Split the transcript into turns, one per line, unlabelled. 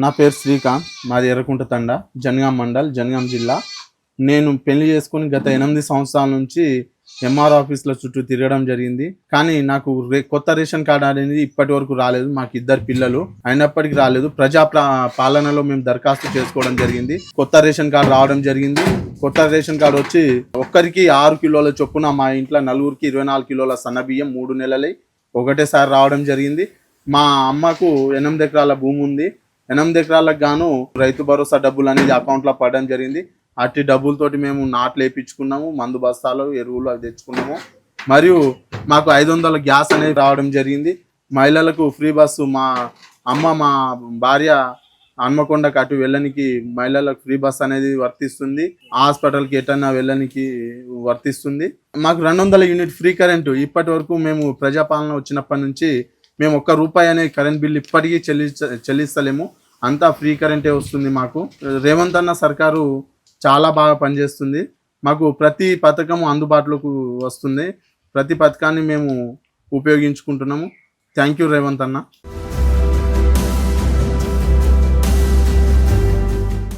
నా పేరు శ్రీకాంత్, మాది ఎర్రకుంట తండ, జనగాం మండల్, జనగాం జిల్లా. నేను పెళ్లి చేసుకుని గత 8 సంవత్సరాల నుంచి ఎంఆర్ ఆఫీసుల చుట్టూ తిరగడం జరిగింది. కానీ నాకు కొత్త రేషన్ కార్డు అనేది ఇప్పటి వరకు రాలేదు. మాకు 2 పిల్లలు అయినప్పటికీ రాలేదు. పాలనలో మేము దరఖాస్తు చేసుకోవడం జరిగింది. కొత్త రేషన్ కార్డు రావడం జరిగింది. కొత్త రేషన్ కార్డు వచ్చి ఒక్కరికి 6 కిలోల చొప్పున, మా ఇంట్లో నలుగురికి 24 కిలోల సన్నబియ్యం 3 నెలలై ఒకటేసారి రావడం జరిగింది. మా అమ్మకు 8 ఎకరాల భూమి ఉంది. 8 ఎకరాలకు గాను రైతు భరోసా డబ్బులు అనేది అకౌంట్లో పడడం జరిగింది. అట్టి డబ్బులతోటి మేము నాట్లు వేయించుకున్నాము, మందు బస్తాలు, ఎరువులు అవి తెచ్చుకున్నాము. మరియు మాకు 500 గ్యాస్ అనేది రావడం జరిగింది. మహిళలకు ఫ్రీ బస్సు, మా భార్య హన్మకొండకు అటు వెళ్ళనికి మహిళలకు ఫ్రీ బస్ అనేది వర్తిస్తుంది. హాస్పిటల్కి ఎటన్నా వెళ్ళనికి వర్తిస్తుంది. మాకు 200 యూనిట్ ఫ్రీ కరెంటు. ఇప్పటి వరకు మేము ప్రజాపాలన వచ్చినప్పటి నుంచి మేము ₹1 అనే కరెంట్ బిల్ ఇప్పటికీ చెల్లిస్తలేము. అంతా ఫ్రీ కరెంటే వస్తుంది. మాకు రేవంత్ అన్న సర్కారు చాలా బాగా పనిచేస్తుంది. మాకు ప్రతి పథకం అందుబాటులోకి వస్తుంది. ప్రతి పథకాన్ని మేము ఉపయోగించుకుంటున్నాము. థ్యాంక్ యూ రేవంత్ అన్న.